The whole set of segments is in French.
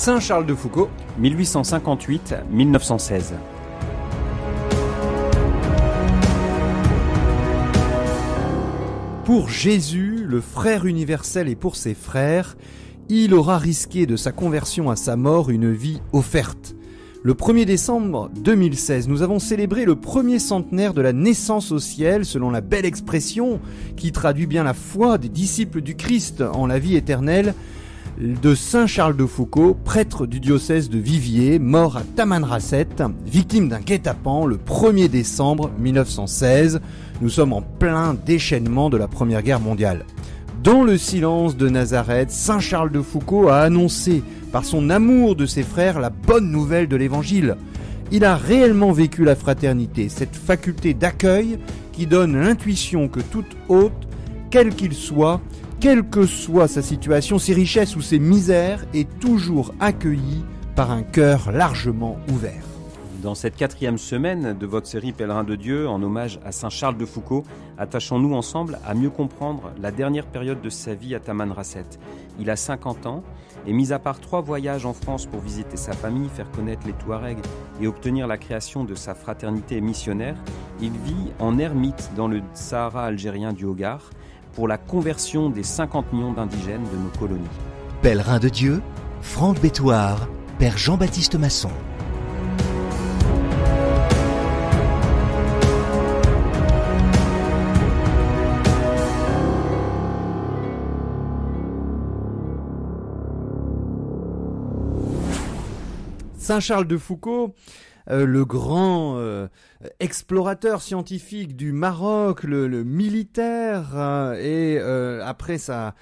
Saint Charles de Foucauld, 1858-1916. Pour Jésus, le frère universel et pour ses frères, il aura risqué de sa conversion à sa mort une vie offerte. Le 1er décembre 2016, nous avons célébré le premier centenaire de la naissance au ciel, selon la belle expression qui traduit bien la foi des disciples du Christ en la vie éternelle, de Saint Charles de Foucauld, prêtre du diocèse de Viviers, mort à Tamanrasset, victime d'un guet-apens le 1er décembre 1916. Nous sommes en plein déchaînement de la Première Guerre mondiale. Dans le silence de Nazareth, Saint Charles de Foucauld a annoncé, par son amour de ses frères, la bonne nouvelle de l'Évangile. Il a réellement vécu la fraternité, cette faculté d'accueil qui donne l'intuition que tout hôte, quel qu'il soit, quelle que soit sa situation, ses richesses ou ses misères, est toujours accueilli par un cœur largement ouvert. Dans cette 4e semaine de votre série Pèlerins de Dieu, en hommage à Saint Charles de Foucauld, attachons-nous ensemble à mieux comprendre la dernière période de sa vie à Tamanrasset. Il a 50 ans et mis à part 3 voyages en France pour visiter sa famille, faire connaître les Touaregs et obtenir la création de sa fraternité missionnaire, il vit en ermite dans le Sahara algérien du Hogar pour la conversion des 50 millions d'indigènes de nos colonies. Pèlerins de Dieu, Franck Bétoir, Père Jean-Baptiste Masson. Saint Charles de Foucauld, le grand explorateur scientifique du Maroc, le militaire, et après sa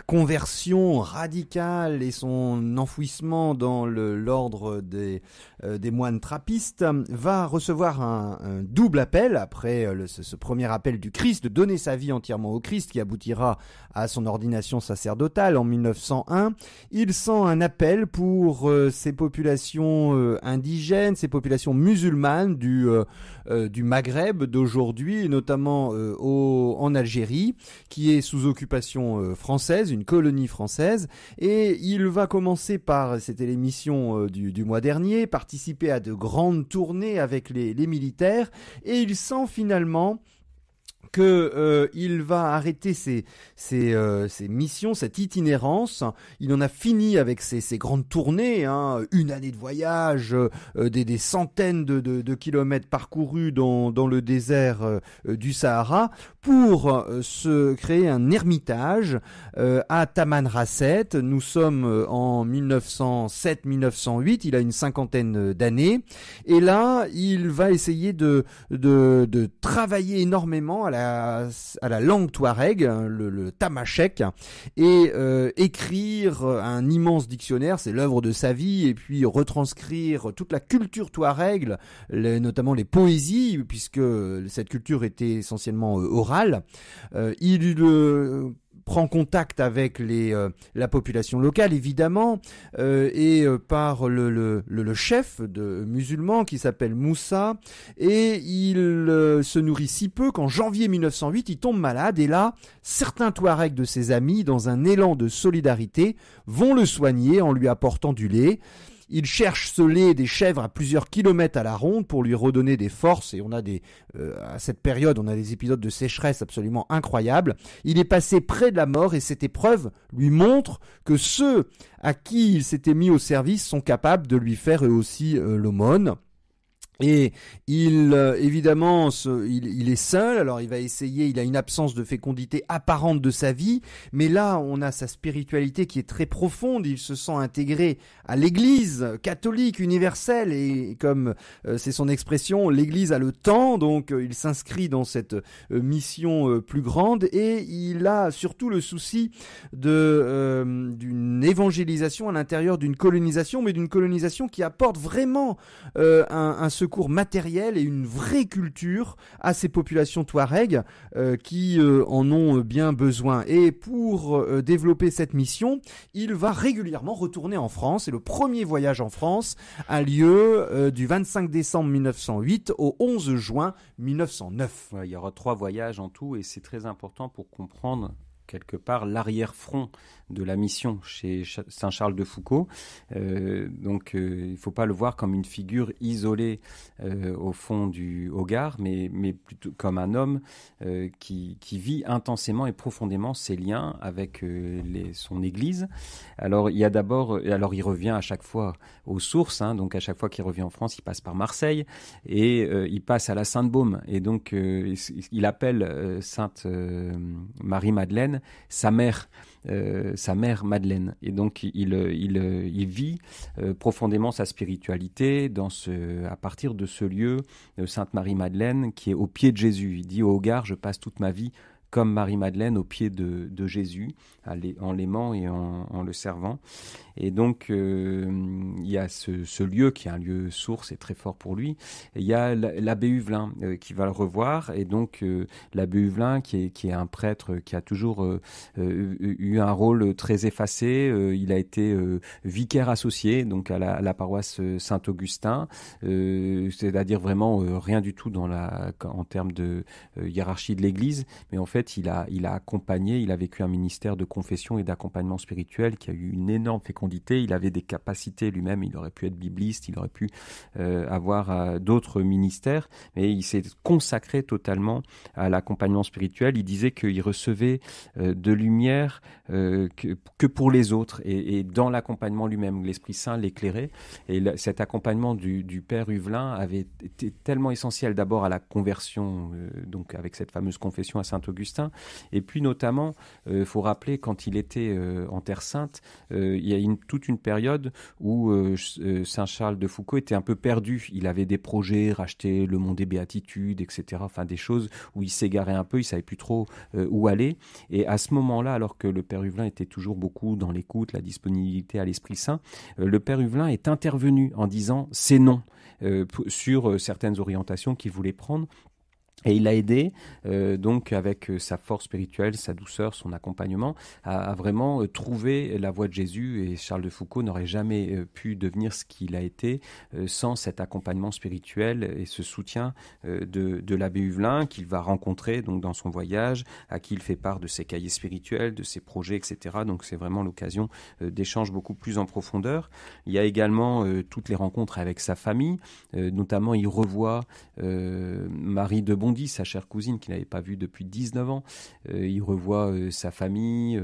conversion radicale et son enfouissement dans l'ordre des moines trappistes, va recevoir un double appel après ce premier appel du Christ, de donner sa vie entièrement au Christ, qui aboutira à son ordination sacerdotale en 1901. Il sent un appel pour ces populations indigènes, ces populations musulmanes du Maghreb d'aujourd'hui, notamment en Algérie, qui est sous occupation française, une colonie française, et il va commencer par, c'était l'émission du mois dernier, participer à de grandes tournées avec les militaires, et il sent finalement que il va arrêter ses missions, cette itinérance. Il en a fini avec ses grandes tournées, une année de voyage, des centaines de kilomètres parcourus dans le désert du Sahara, pour se créer un ermitage à Tamanrasset. Nous sommes en 1907-1908, il a une cinquantaine d'années, et là il va essayer de travailler énormément à la langue touareg, le tamashek, et écrire un immense dictionnaire, c'est l'œuvre de sa vie, et puis retranscrire toute la culture touareg, notamment les poésies, puisque cette culture était essentiellement orale. Il prend contact avec la population locale, évidemment, et par le chef musulman qui s'appelle Moussa, et il se nourrit si peu qu'en janvier 1908, il tombe malade, et là, certains Touaregs de ses amis, dans un élan de solidarité, vont le soigner en lui apportant du lait. Il cherche ce lait des chèvres à plusieurs kilomètres à la ronde pour lui redonner des forces, et on a à cette période, on a des épisodes de sécheresse absolument incroyables. Il est passé près de la mort, et cette épreuve lui montre que ceux à qui il s'était mis au service sont capables de lui faire eux aussi l'aumône. Et évidemment, il est seul, alors il va essayer, il a une absence de fécondité apparente de sa vie, mais là, on a sa spiritualité qui est très profonde, il se sent intégré à l'église catholique universelle, et comme c'est son expression, l'église a le temps, donc il s'inscrit dans cette mission plus grande, et il a surtout le souci d'une évangélisation à l'intérieur d'une colonisation, mais d'une colonisation qui apporte vraiment un secours matériel et une vraie culture à ces populations touareg qui en ont bien besoin. Et pour développer cette mission, il va régulièrement retourner en France, et le premier voyage en France a lieu du 25 décembre 1908 au 11 juin 1909. Il y aura 3 voyages en tout, et c'est très important pour comprendre quelque part l'arrière-front de la mission chez Saint Charles de Foucauld. Donc il ne faut pas le voir comme une figure isolée au fond du Hogar, mais plutôt comme un homme qui vit intensément et profondément ses liens avec son Église. Alors il revient à chaque fois aux sources, donc à chaque fois qu'il revient en France, il passe par Marseille et il passe à la Sainte-Baume. Et donc il appelle Sainte Marie-Madeleine sa mère Madeleine. Et donc il vit profondément sa spiritualité à partir de ce lieu de Sainte Marie-Madeleine qui est au pied de Jésus. Il dit au Hogar, je passe toute ma vie comme Marie-Madeleine au pied de Jésus, en l'aimant et en le servant. Et donc, il y a ce lieu qui est un lieu source et très fort pour lui. Et il y a l'abbé Huvelin qui va le revoir. Et donc, l'abbé Huvelin, qui est un prêtre qui a toujours eu un rôle très effacé. Il a été vicaire associé donc à la paroisse Saint-Augustin, c'est-à-dire vraiment rien du tout en termes de hiérarchie de l'Église. Mais en fait, il a accompagné, il a vécu un ministère de confession et d'accompagnement spirituel qui a eu une énorme fécondité. Il avait des capacités lui-même, il aurait pu être bibliste, il aurait pu avoir d'autres ministères, mais il s'est consacré totalement à l'accompagnement spirituel. Il disait qu'il recevait de lumière que pour les autres et dans l'accompagnement lui-même, l'Esprit Saint l'éclairait. Et cet accompagnement du Père Huvelin avait été tellement essentiel d'abord à la conversion, donc avec cette fameuse confession à Saint-Augustin, et puis notamment, il faut rappeler quand il était en Terre Sainte, il y a toute une période où Saint Charles de Foucauld était un peu perdu. Il avait des projets, racheter le Mont des Béatitudes, etc. Enfin, des choses où il s'égarait un peu, il savait plus trop où aller. Et à ce moment-là, alors que le Père Huvelin était toujours beaucoup dans l'écoute, la disponibilité à l'Esprit Saint, le Père Huvelin est intervenu en disant « c'est non » sur certaines orientations qu'il voulait prendre. Et il a aidé, donc avec sa force spirituelle, sa douceur, son accompagnement, à vraiment trouver la voie de Jésus. Et Charles de Foucauld n'aurait jamais pu devenir ce qu'il a été sans cet accompagnement spirituel et ce soutien de l'abbé Huvelin qu'il va rencontrer donc dans son voyage, à qui il fait part de ses cahiers spirituels, de ses projets, etc. Donc c'est vraiment l'occasion d'échanges beaucoup plus en profondeur. Il y a également toutes les rencontres avec sa famille, notamment il revoit Marie de Bondy, sa chère cousine qu'il n'avait pas vue depuis 19 ans. Il revoit sa famille,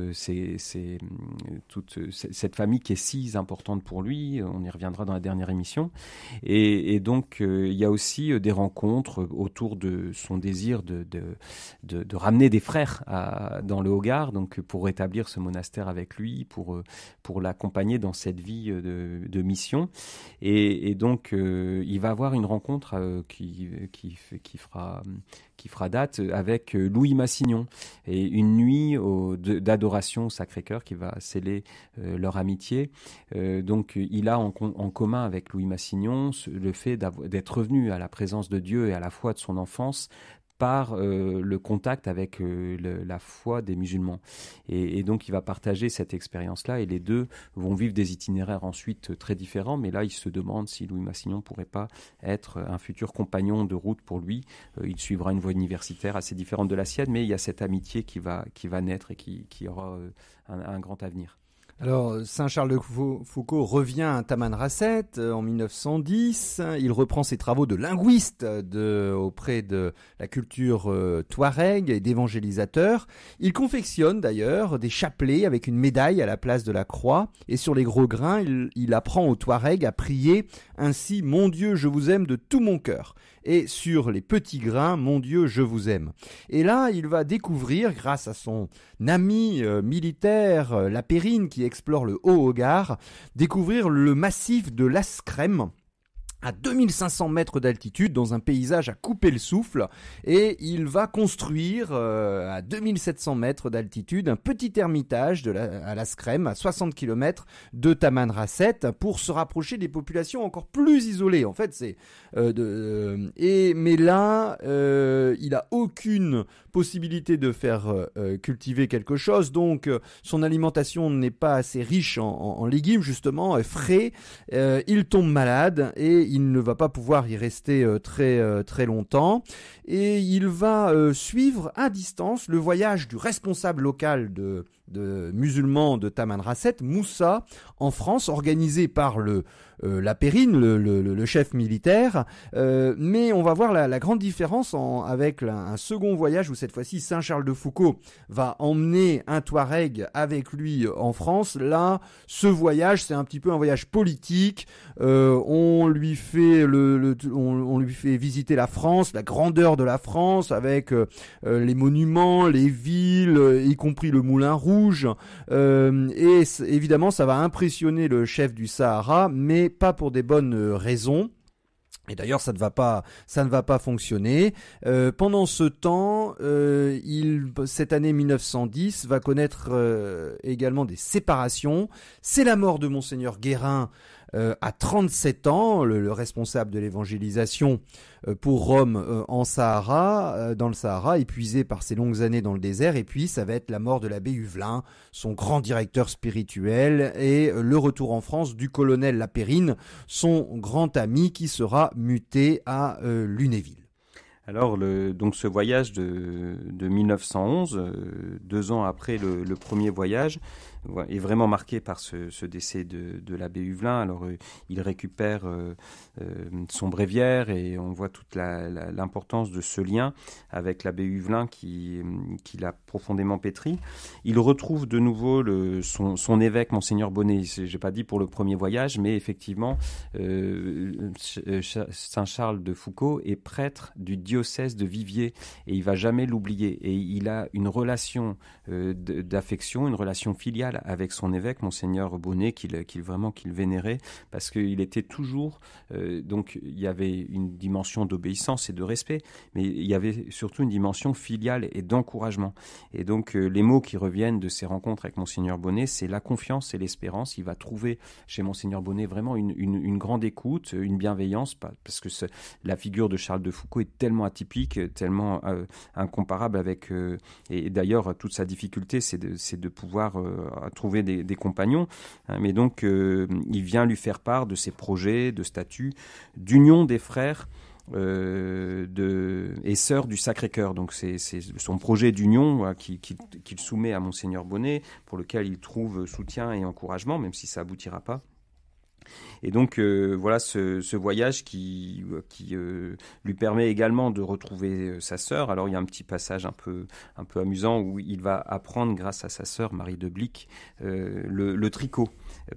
toute cette famille qui est si importante pour lui. On y reviendra dans la dernière émission. Et donc, il y a aussi des rencontres autour de son désir de ramener des frères dans le Hogar, donc pour établir ce monastère avec lui, pour l'accompagner dans cette vie de mission. Et donc, il va avoir une rencontre qui fera date avec Louis Massignon et une nuit d'adoration au Sacré-Cœur qui va sceller leur amitié. Donc il a en commun avec Louis Massignon le fait d'être revenu à la présence de Dieu et à la foi de son enfance par le contact avec la foi des musulmans. Et donc il va partager cette expérience-là et les deux vont vivre des itinéraires ensuite très différents, mais là il se demande si Louis Massignon ne pourrait pas être un futur compagnon de route pour lui. Il suivra une voie universitaire assez différente de la sienne, mais il y a cette amitié qui va naître et qui aura un grand avenir. Alors, Saint Charles de Foucauld revient à Tamanrasset en 1910. Il reprend ses travaux de linguiste auprès de la culture touareg et d'évangélisateur. Il confectionne d'ailleurs des chapelets avec une médaille à la place de la croix. Et sur les gros grains, il apprend aux Touaregs à prier ainsi « Mon Dieu, je vous aime de tout mon cœur ». Et sur les petits grains, « Mon Dieu, je vous aime ». Et là, il va découvrir, grâce à son ami militaire, La Périne, qui explore le Haut-Hogar, découvrir le massif de l'Ascrem, à 2500 mètres d'altitude, dans un paysage à couper le souffle, et il va construire à 2700 mètres d'altitude un petit ermitage à l'Ascrem, à 60 km de Tamanrasset, pour se rapprocher des populations encore plus isolées. En fait, mais là, il a aucune possibilité de faire cultiver quelque chose, donc son alimentation n'est pas assez riche en légumes, justement, frais. Il tombe malade et il ne va pas pouvoir y rester très longtemps. Et il va suivre à distance le voyage du responsable local de musulmans de Tamanrasset, Moussa, en France, organisé par la Périne, le chef militaire. Mais on va voir la grande différence avec un second voyage où cette fois-ci Saint-Charles de Foucauld va emmener un Touareg avec lui en France. Là, ce voyage, c'est un petit peu un voyage politique. On lui fait on lui fait visiter la France, la grandeur de la France, avec les monuments, les villes, y compris le Moulin Rouge. Et évidemment, ça va impressionner le chef du Sahara, mais pas pour des bonnes raisons. Et d'ailleurs, ça ne va pas fonctionner. Pendant ce temps, cette année 1910 va connaître également des séparations. C'est la mort de Monseigneur Guérin à 37 ans, le responsable de l'évangélisation pour Rome dans le Sahara, épuisé par ses longues années dans le désert. Et puis, ça va être la mort de l'abbé Huvelin, son grand directeur spirituel, et le retour en France du colonel Lapérine, son grand ami, qui sera muté à Lunéville. Alors, donc ce voyage de 1911, 2 ans après le premier voyage, est vraiment marqué par ce décès de l'abbé Huvelin. Alors, il récupère son bréviaire et on voit toute l'importance de ce lien avec l'abbé Huvelin qui l'a profondément pétri. Il retrouve de nouveau son évêque, Monseigneur Bonnet. J'ai pas dit pour le premier voyage, mais effectivement, Saint-Charles de Foucauld est prêtre du diocèse de Viviers et il va jamais l'oublier. Et il a une relation d'affection, une relation filiale avec son évêque, Monseigneur Bonnet, qu'il vénérait, parce qu'il était toujours... donc, il y avait une dimension d'obéissance et de respect, mais il y avait surtout une dimension filiale et d'encouragement. Et donc, les mots qui reviennent de ces rencontres avec Monseigneur Bonnet, c'est la confiance et l'espérance. Il va trouver chez Monseigneur Bonnet vraiment une grande écoute, une bienveillance, parce que la figure de Charles de Foucauld est tellement atypique, tellement incomparable avec... et d'ailleurs, toute sa difficulté, c'est de pouvoir trouver des compagnons. Mais donc, il vient lui faire part de ses projets, de statuts, d'union des frères et sœurs du Sacré-Cœur. Donc c'est son projet d'union qu'il soumet à Monseigneur Bonnet, pour lequel il trouve soutien et encouragement, même si ça aboutira pas. Et donc voilà ce voyage qui lui permet également de retrouver sa sœur. Alors il y a un petit passage un peu amusant où il va apprendre grâce à sa sœur Marie de Blic le tricot,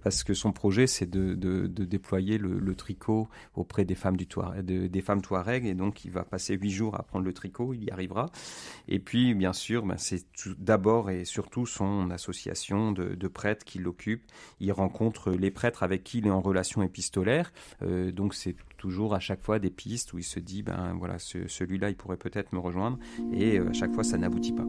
parce que son projet c'est de déployer le tricot auprès des femmes des femmes touareg, et donc il va passer 8 jours à apprendre le tricot, il y arrivera. Et puis bien sûr c'est d'abord et surtout son association de prêtres qui l'occupe. Il rencontre les prêtres avec qui il est en relation épistolaire, donc c'est toujours à chaque fois des pistes où il se dit voilà, celui-là il pourrait peut-être me rejoindre, et à chaque fois ça n'aboutit pas.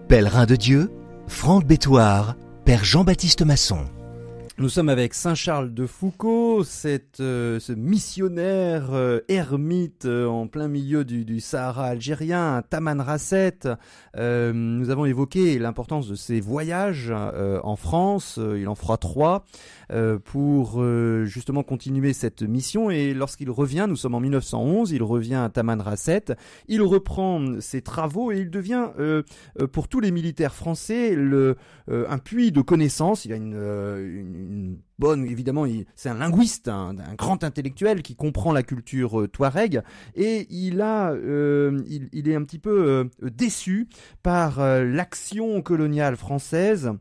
Pèlerin de Dieu, Franck Bétoir, Père Jean-Baptiste Masson. Nous sommes avec Saint-Charles de Foucauld, ce missionnaire ermite en plein milieu du Sahara algérien, à Tamanrasset. Nous avons évoqué l'importance de ses voyages en France. Il en fera 3 pour justement continuer cette mission. Et lorsqu'il revient, nous sommes en 1911, il revient à Tamanrasset, il reprend ses travaux et il devient, pour tous les militaires français, un puits de connaissances. Il a une bonne, évidemment, c'est un linguiste, un grand intellectuel qui comprend la culture touareg, et il est un petit peu déçu par l'action coloniale française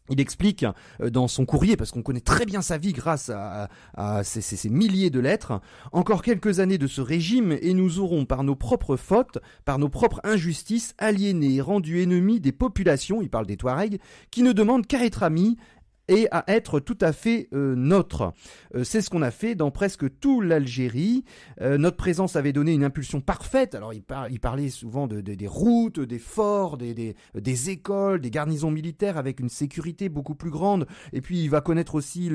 Il explique dans son courrier, parce qu'on connaît très bien sa vie grâce à ces milliers de lettres, « Encore quelques années de ce régime et nous aurons, par nos propres fautes, par nos propres injustices, aliénés et rendus ennemis des populations, il parle des Touaregs, qui ne demandent qu'à être amis, et à être tout à fait nôtre. C'est ce qu'on a fait dans presque tout l'Algérie. Notre présence avait donné une impulsion parfaite. Alors il parlait souvent des routes, des forts, des écoles, des garnisons militaires avec une sécurité beaucoup plus grande. Et puis il va connaître aussi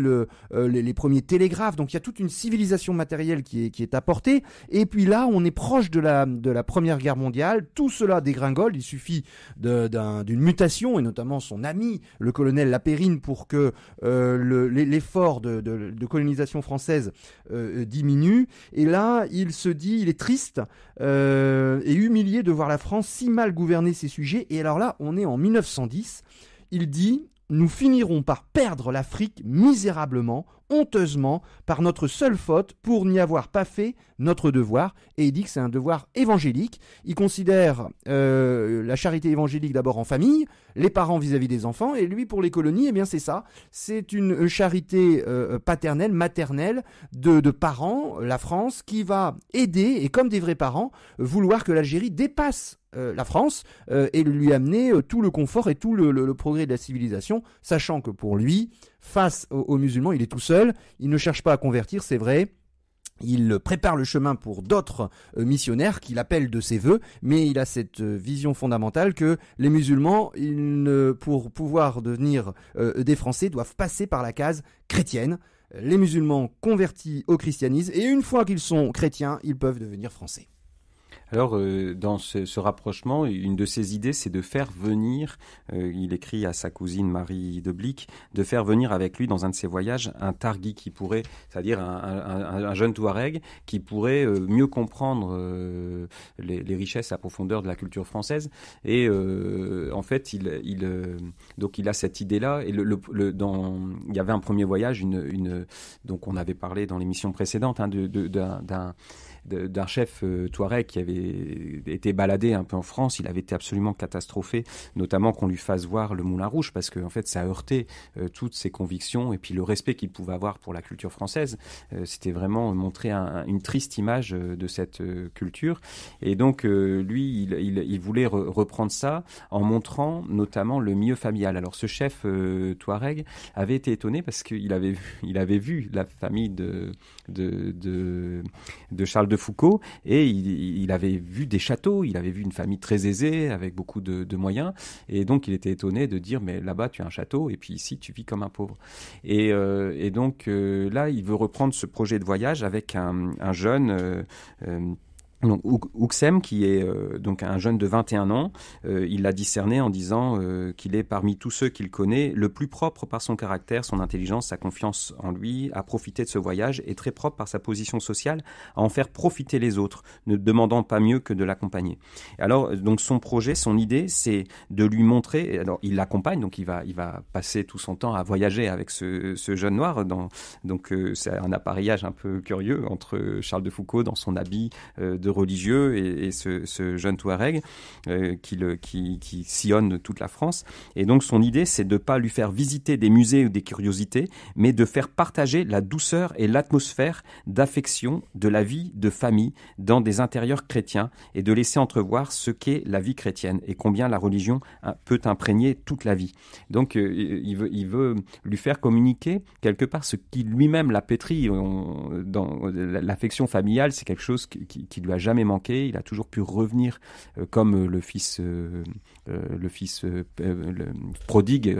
les premiers télégraphes. Donc il y a toute une civilisation matérielle qui est apportée. Et puis là, on est proche de la Première Guerre mondiale. Tout cela dégringole. Il suffit d'une mutation, et notamment son ami, le colonel Lapérine, pour que l'effort de colonisation française diminue. Et là, il se dit, il est triste et humilié de voir la France si mal gouverner ses sujets. Et alors là, on est en 1910. Il dit « Nous finirons par perdre l'Afrique misérablement, honteusement, par notre seule faute pour n'y avoir pas fait notre devoir. » Et il dit que c'est un devoir évangélique. Il considère la charité évangélique d'abord en famille, les parents vis-à-vis des enfants, et lui pour les colonies, eh bien c'est ça. C'est une charité paternelle, maternelle de parents, la France, qui va aider, et comme des vrais parents, vouloir que l'Algérie dépasse la France et lui amener tout le confort et tout le progrès de la civilisation, sachant que pour lui, face aux musulmans, il est tout seul, il ne cherche pas à convertir, c'est vrai. Il prépare le chemin pour d'autres missionnaires qu'il appelle de ses voeux, mais il a cette vision fondamentale que les musulmans, pour pouvoir devenir des Français, doivent passer par la case chrétienne. Les musulmans convertis au christianisme, et une fois qu'ils sont chrétiens, ils peuvent devenir français. Alors, dans ce rapprochement, une de ses idées, c'est de faire venir, il écrit à sa cousine Marie de Blic, de faire venir avec lui dans un de ses voyages un Targhi qui pourrait, c'est-à-dire un jeune Touareg qui pourrait mieux comprendre les richesses, la profondeur de la culture française. Et en fait, donc il a cette idée-là. Et il y avait un premier voyage, donc on avait parlé dans l'émission précédente d'un chef touareg qui avait été baladé un peu en France. Il avait été absolument catastrophé, notamment qu'on lui fasse voir le Moulin Rouge, parce que en fait ça heurtait toutes ses convictions et puis le respect qu'il pouvait avoir pour la culture française. C'était vraiment montrer une triste image de cette culture. Et donc lui, il voulait reprendre ça en montrant notamment le milieu familial. Alors ce chef touareg avait été étonné parce qu'il avait vu la famille de Charles de Foucauld, et il avait vu des châteaux, il avait vu une famille très aisée avec beaucoup de moyens, et donc il était étonné de dire mais là-bas tu as un château et puis ici tu vis comme un pauvre. Et donc là il veut reprendre ce projet de voyage avec un jeune donc Ouksem, qui est donc un jeune de 21 ans, il l'a discerné en disant qu'il est parmi tous ceux qu'il connaît le plus propre par son caractère, son intelligence, sa confiance en lui, à profiter de ce voyage, et très propre par sa position sociale, à en faire profiter les autres, ne demandant pas mieux que de l'accompagner. Alors donc son projet, son idée, c'est de lui montrer. Alors il l'accompagne, donc il va passer tout son temps à voyager avec ce jeune noir. Donc c'est un appareillage un peu curieux entre Charles de Foucauld dans son habit de religieux et ce jeune Touareg qui sillonne toute la France. Et donc son idée, c'est de ne pas lui faire visiter des musées ou des curiosités, mais de faire partager la douceur et l'atmosphère d'affection de la vie de famille dans des intérieurs chrétiens, et de laisser entrevoir ce qu'est la vie chrétienne et combien la religion peut imprégner toute la vie. Donc il veut lui faire communiquer quelque part ce qui lui-même l'a pétri. Dans l'affection familiale, c'est quelque chose qui lui a jamais manqué. Il a toujours pu revenir comme le fils prodigue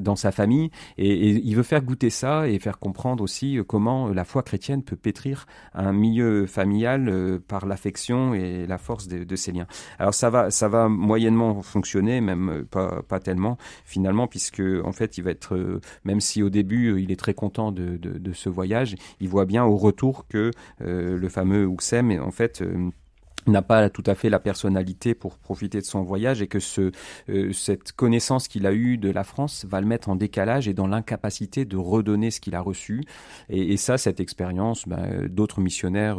dans sa famille, et il veut faire goûter ça et faire comprendre aussi comment la foi chrétienne peut pétrir un milieu familial par l'affection et la force de ses liens. Alors ça va moyennement fonctionner, même pas tellement finalement, puisque en fait il va être, même si au début il est très content de ce voyage, il voit bien au retour que le fameux Ouksem en fait n'a pas tout à fait la personnalité pour profiter de son voyage, et que cette connaissance qu'il a eue de la France va le mettre en décalage et dans l'incapacité de redonner ce qu'il a reçu. Et ça, cette expérience, d'autres missionnaires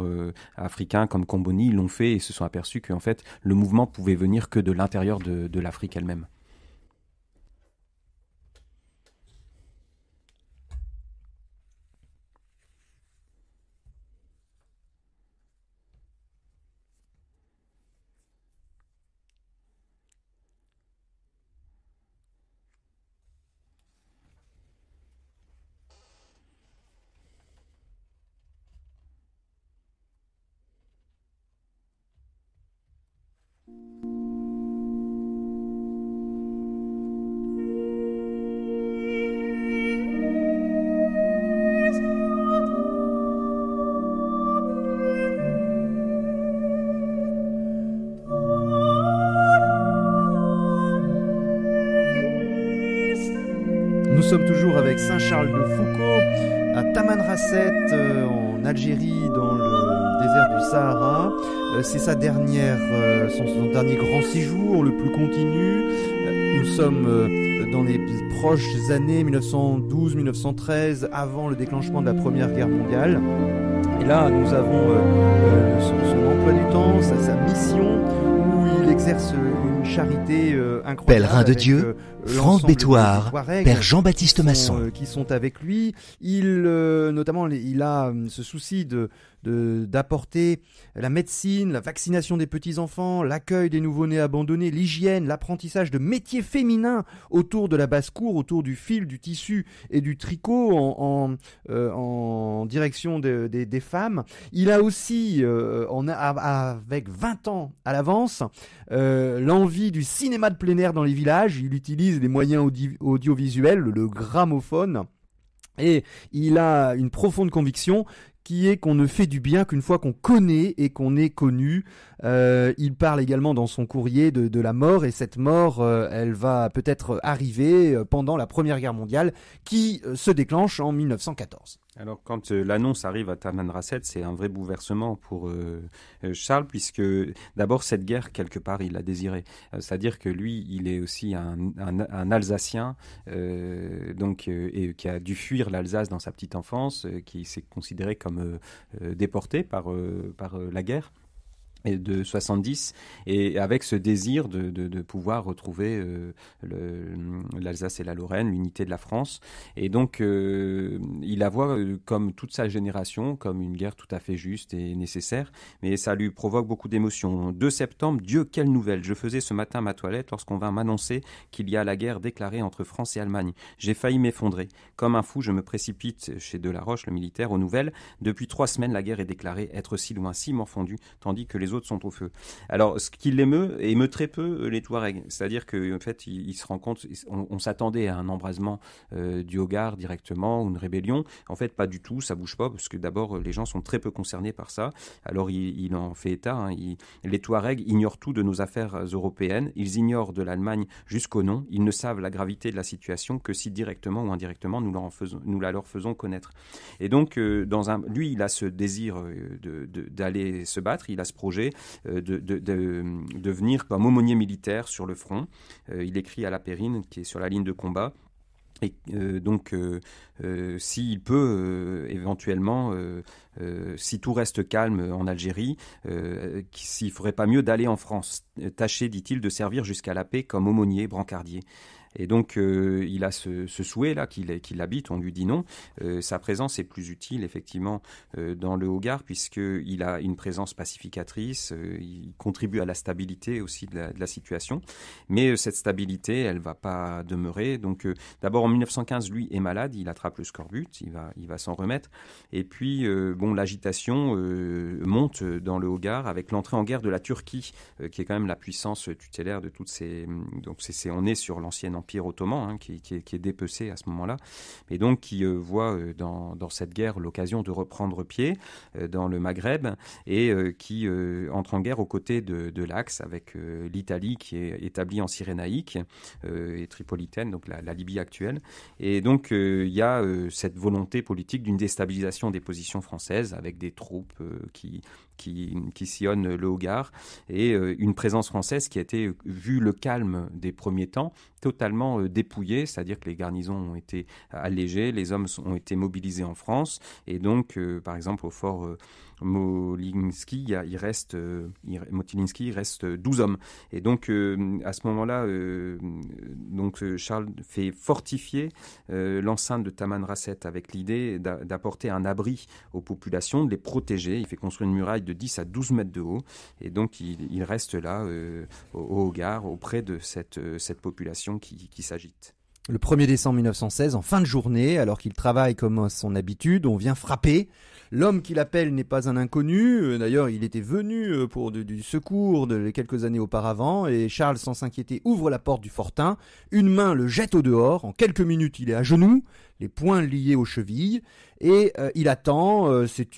africains comme Comboni l'ont fait et se sont aperçus qu'en fait le mouvement pouvait venir que de l'intérieur de l'Afrique elle-même. sommes toujours avec Saint Charles de Foucauld à Tamanrasset en Algérie dans le désert du Sahara. C'est son dernier grand séjour, le plus continu. Nous sommes dans les proches années 1912-1913, avant le déclenchement de la Première Guerre mondiale. Et là, nous avons son emploi du temps, sa mission, où il exerce une charité incroyable. Pèlerin de Dieu, Franck Bétoir, Père Jean-Baptiste Masson. Qui sont avec lui. Il a ce souci d'apporter la médecine, la vaccination des petits-enfants, l'accueil des nouveau-nés abandonnés, l'hygiène, l'apprentissage de métiers féminins autour de la basse-cour, autour du fil, du tissu et du tricot en direction des femmes. Il a aussi, avec 20 ans à l'avance, l'envie du cinéma de plein air dans les villages. Il utilise les moyens audiovisuels, le gramophone, et il a une profonde conviction qui est qu'on ne fait du bien qu'une fois qu'on connaît et qu'on est connu. Il parle également dans son courrier de la mort, et cette mort, elle va peut-être arriver pendant la Première Guerre mondiale qui se déclenche en 1914. Alors quand l'annonce arrive à Tamanrasset, c'est un vrai bouleversement pour Charles, puisque d'abord cette guerre, quelque part, il l'a désirée. C'est-à-dire que lui, il est aussi un Alsacien, et qui a dû fuir l'Alsace dans sa petite enfance, qui s'est considéré comme déporté par la guerre de 70, et avec ce désir de pouvoir retrouver l'Alsace et la Lorraine, l'unité de la France. Et donc il la voit comme toute sa génération, comme une guerre tout à fait juste et nécessaire, mais ça lui provoque beaucoup d'émotions. 2 septembre, Dieu, quelle nouvelle! Je faisais ce matin ma toilette lorsqu'on vint m'annoncer qu'il y a la guerre déclarée entre France et Allemagne. J'ai failli m'effondrer. Comme un fou, je me précipite chez Delaroche, le militaire, aux nouvelles. Depuis 3 semaines, la guerre est déclarée, être si loin, si morfondu, tandis que les autres sont au feu. Alors, ce qui émeut très peu les Touaregs. C'est-à-dire qu'en fait, il se rend compte, on s'attendait à un embrasement du Hogar directement, ou une rébellion. En fait, pas du tout, ça bouge pas, parce que d'abord, les gens sont très peu concernés par ça. Alors, il en fait état. Les Touaregs ignorent tout de nos affaires européennes. Ils ignorent de l'Allemagne jusqu'au nom. Ils ne savent la gravité de la situation que si directement ou indirectement, nous la leur faisons connaître. Et donc, lui, il a ce désir d'aller se battre. Il a ce projet de venir comme aumônier militaire sur le front. Il écrit à La Périne, qui est sur la ligne de combat. Et s'il peut éventuellement, si tout reste calme en Algérie, s'il ne ferait pas mieux d'aller en France, tâcher, dit-il, de servir jusqu'à la paix comme aumônier, brancardier. Et donc, il a ce souhait-là qu'il habite, on lui dit non. Sa présence est plus utile, effectivement, dans le Hogar, puisqu'il a une présence pacificatrice, il contribue à la stabilité aussi de la situation. Mais cette stabilité, elle ne va pas demeurer. Donc, d'abord, en 1915, lui est malade, il attrape le scorbut, il va s'en remettre. Et puis, l'agitation monte dans le Hogar avec l'entrée en guerre de la Turquie, qui est quand même la puissance tutélaire de toutes ces... Donc, on est sur l'ancienne Empire ottoman, qui est dépecé à ce moment-là, et donc qui voit dans cette guerre l'occasion de reprendre pied dans le Maghreb, et qui entre en guerre aux côtés de l'Axe avec l'Italie, qui est établie en Cyrénaïque et tripolitaine, donc la Libye actuelle. Et donc il y a cette volonté politique d'une déstabilisation des positions françaises avec des troupes qui sillonnent le Hogar, et une présence française qui a été, vu le calme des premiers temps, totalement dépouillée, c'est-à-dire que les garnisons ont été allégées, les hommes ont été mobilisés en France, et donc, par exemple, au fort Motilinski, il reste 12 hommes. Et donc, à ce moment-là, Charles fait fortifier l'enceinte de Tamanrasset avec l'idée d'apporter un abri aux populations, de les protéger. Il fait construire une muraille de 10 à 12 mètres de haut, et donc il reste là, au Hogar, auprès de cette population qui s'agite. Le 1er décembre 1916, en fin de journée, alors qu'il travaille comme à son habitude, on vient frapper. L'homme qu'il appelle n'est pas un inconnu. D'ailleurs, il était venu pour du secours quelques années auparavant. Et Charles, sans s'inquiéter, ouvre la porte du fortin. Une main le jette au dehors. En quelques minutes, il est à genoux, les poings liés aux chevilles. et il attend. C'est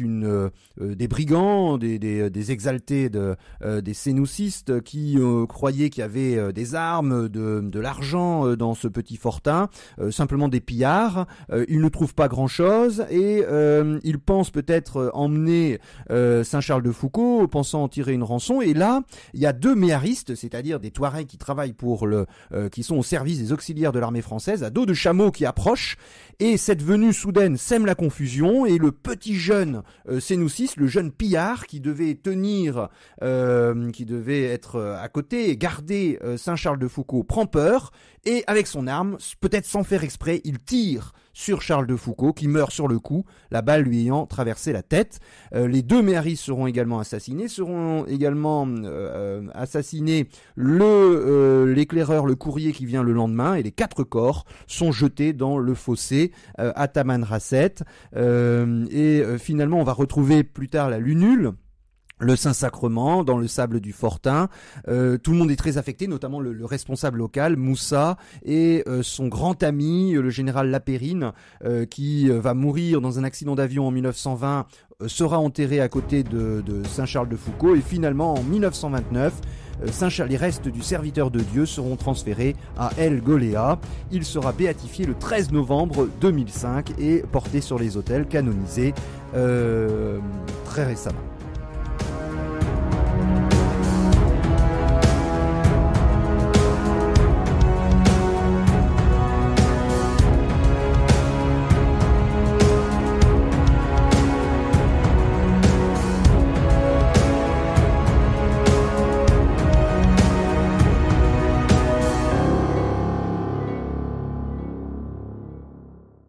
des brigands, des exaltés des sénoucistes qui croyaient qu'il y avait des armes, de l'argent dans ce petit fortin, simplement des pillards. Ils ne trouvent pas grand-chose et ils pensent peut-être emmener Saint-Charles de Foucault, pensant en tirer une rançon. Et là, il y a 2 méharistes, c'est-à-dire des Touaregs qui travaillent qui sont au service des auxiliaires de l'armée française, à dos de chameaux qui approchent. Et cette venue soudaine sème la confusion et le petit jeune sénouciste, le jeune pillard qui devait être à côté et garder Saint-Charles de Foucault prend peur et avec son arme, peut-être sans faire exprès, il tire sur Charles de Foucault qui meurt sur le coup, la balle lui ayant traversé la tête. Les 2 méharistes seront également assassinés, assassinés l'éclaireur, le courrier qui vient le lendemain, et les 4 corps sont jetés dans le fossé à Tamanrasset. Finalement, on va retrouver plus tard la lunule, le Saint-Sacrement dans le sable du Fortin. Tout le monde est très affecté, notamment le responsable local, Moussa, et son grand ami, le général Lapérine, qui va mourir dans un accident d'avion en 1920, sera enterré à côté de Saint-Charles de Foucault. Et finalement, en 1929, les restes du serviteur de Dieu seront transférés à El Goléa. Il sera béatifié le 13 novembre 2005 et porté sur les autels, canonisé très récemment.